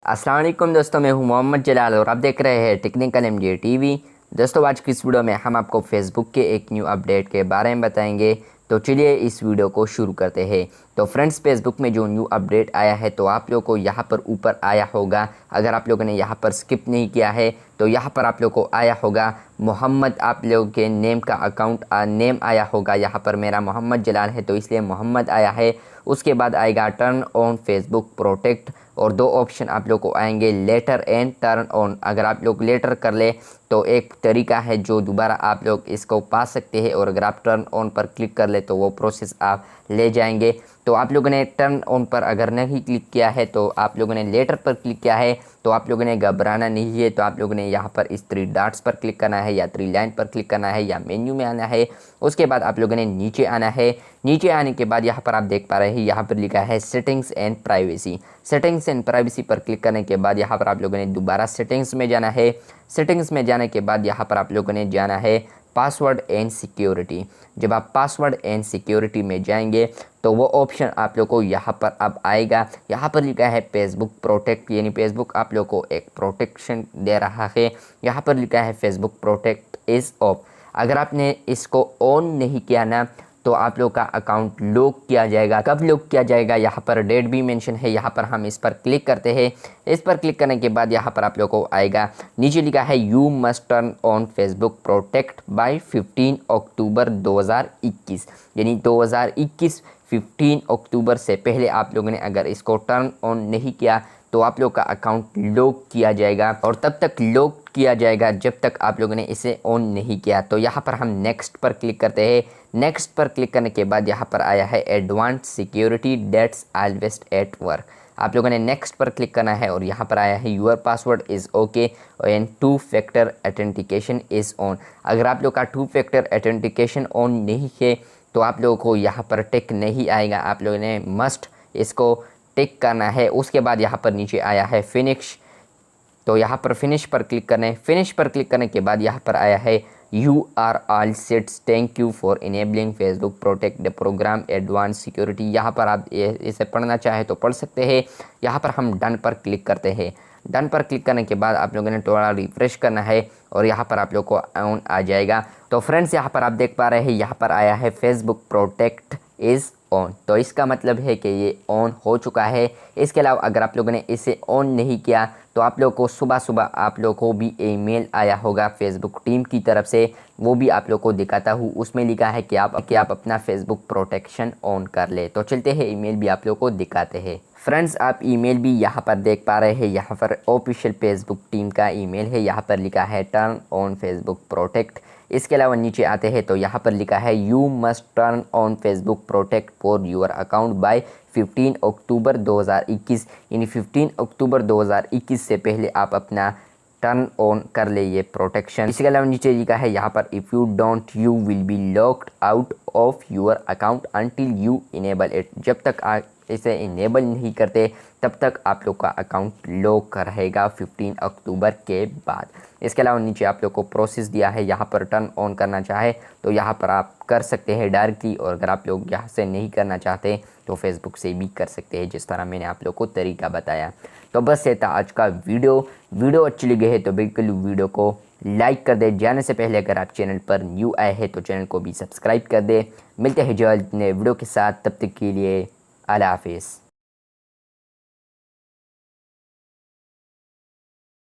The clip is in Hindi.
अस्सलाम वालेकुम दोस्तों, मैं हूं मोहम्मद जलाल और आप देख रहे हैं टेक्निकल एमजे टीवी। दोस्तों, आज की इस वीडियो में हम आपको फेसबुक के एक न्यू अपडेट के बारे में बताएंगे। तो चलिए इस वीडियो को शुरू करते हैं। तो फ्रेंड्स, फेसबुक में जो न्यू अपडेट आया है तो आप लोगों को यहाँ पर ऊपर आया होगा। अगर आप लोगों ने यहाँ पर स्किप नहीं किया है तो यहाँ पर आप लोगों को आया होगा मोहम्मद, आप लोगों के नेम का अकाउंट नेम आया होगा। यहाँ पर मेरा मोहम्मद जलाल है तो इसलिए मोहम्मद आया है। उसके बाद आएगा टर्न ऑन फेसबुक प्रोटेक्ट और दो ऑप्शन आप लोग को आएंगे, लेटर एंड टर्न ऑन। अगर आप लोग लेटर कर ले तो एक तरीका है जो दोबारा आप लोग इसको पा सकते हैं, और अगर आप टर्न ऑन पर क्लिक कर ले तो वो प्रोसेस आप ले जाएंगे। तो आप लोगों ने टर्न ऑन पर अगर नहीं क्लिक किया है तो आप लोगों ने लेटर पर क्लिक किया है तो आप लोगों ने घबराना नहीं है। तो आप लोगों ने यहाँ पर इस 3 डॉट्स पर क्लिक करना है या 3 लाइन पर क्लिक करना है या मेन्यू में आना है। उसके बाद आप लोगों ने नीचे आना है। नीचे आने के बाद यहाँ पर आप देख पा रहे हैं, यहाँ पर लिखा है settings and privacy. Settings and privacy पर क्लिक करने के बाद यहाँ पर आप लोगों ने दोबारा सेटिंग्स में जाना है। सेटिंग्स में जाने के बाद यहाँ पर आप लोगों ने जाना है पासवर्ड एंड सिक्योरिटी। जब आप पासवर्ड एंड सिक्योरिटी में जाएंगे तो वो ऑप्शन आप लोग को यहाँ पर अब आएगा। यहाँ पर लिखा है फेसबुक प्रोटेक्ट, यानी फेसबुक आप लोग को एक प्रोटेक्शन दे रहा है। यहाँ पर लिखा है फेसबुक प्रोटेक्ट इज़ ऑफ। अगर आपने इसको ऑन नहीं किया ना तो आप लोग का अकाउंट लॉक किया जाएगा। कब लॉक किया जाएगा, यहाँ पर डेट भी मेंशन है। यहाँ पर हम इस पर क्लिक करते हैं। इस पर क्लिक करने के बाद यहाँ पर आप लोग को आएगा, नीचे लिखा है you must turn on Facebook protect by 15 October 2021, यानी 2021 15 अक्टूबर से पहले आप लोगों ने अगर इसको टर्न ऑन नहीं किया तो आप लोग का अकाउंट लॉक किया जाएगा, और तब तक लॉक किया जाएगा जब तक आप लोगों ने इसे ऑन नहीं किया। तो यहाँ पर हम नेक्स्ट पर क्लिक करते हैं। नेक्स्ट पर क्लिक करने के बाद यहाँ पर आया है advance security that's always at work. आप लोगों ने नेक्स्ट पर क्लिक करना है और यहाँ पर आया है your password is okay and 2 factor authentication is on. अगर आप लोग का 2 फैक्टर ऑथेंटिकेशन ऑन नहीं है तो आप लोगों को यहाँ पर टिक नहीं आएगा। आप लोगों ने मस्ट इसको टिक करना है। उसके बाद यहाँ पर नीचे आया है फिनिश, तो यहाँ पर फिनिश पर क्लिक करना है। फिनिश पर क्लिक करने के बाद यहाँ पर आया है you are all set, thank you for enabling Facebook protect the program advance security. यहाँ पर आप इसे पढ़ना चाहे तो पढ़ सकते हैं। यहाँ पर हम डन पर क्लिक करते हैं। डन पर क्लिक करने के बाद आप लोगों ने थोड़ा रिफ्रेश करना है और यहाँ पर आप लोग को ऑन आ जाएगा। तो फ्रेंड्स, यहाँ पर आप देख पा रहे हैं, यहाँ पर आया है फेसबुक प्रोटेक्ट इज़ ऑन। तो इसका मतलब है कि ये ऑन हो चुका है। इसके अलावा अगर आप लोगों ने इसे ऑन नहीं किया तो आप लोग को सुबह सुबह आप लोग को भी ईमेल आया होगा फेसबुक टीम की तरफ से, वो भी आप लोग को दिखाता हूँ। उसमें लिखा है कि आप अपना फेसबुक प्रोटेक्शन ऑन कर ले। तो चलते हैं, ईमेल भी आप लोग को दिखाते हैं। फ्रेंड्स, आप ईमेल भी यहाँ पर देख पा रहे हैं। यहाँ पर ऑफिशियल फेसबुक टीम का ईमेल है। यहाँ पर लिखा है टर्न ऑन फेसबुक प्रोटेक्ट। इसके अलावा नीचे आते हैं तो यहाँ पर लिखा है you must turn on Facebook protect for your account by 15 October 2021, यानी 15 अक्टूबर 2021 से पहले आप अपना टर्न ऑन कर ले ये प्रोटेक्शन। इसके अलावा नीचे लिखा है यहाँ पर if you don't you will be locked out of your account until you enable it. जब तक आप इसे इनेबल नहीं करते तब तक आप लोग का अकाउंट लॉक रहेगा 15 अक्टूबर के बाद। इसके अलावा नीचे आप लोग को प्रोसेस दिया है, यहाँ पर टर्न ऑन करना चाहे तो यहाँ पर आप कर सकते हैं डायरेक्टली, और अगर आप लोग यहाँ से नहीं करना चाहते तो फेसबुक से भी कर सकते हैं, जिस तरह मैंने आप लोग को तरीका बताया। तो बस ये था आज का वीडियो अच्छी लगी है तो बिल्कुल वीडियो को लाइक कर दे। जाने से पहले अगर आप चैनल पर न्यू आए हैं तो चैनल को भी सब्सक्राइब कर दे। मिलते हैं जल्द नए वीडियो के साथ, तब तक के लिए अल्लाह हाफिज़।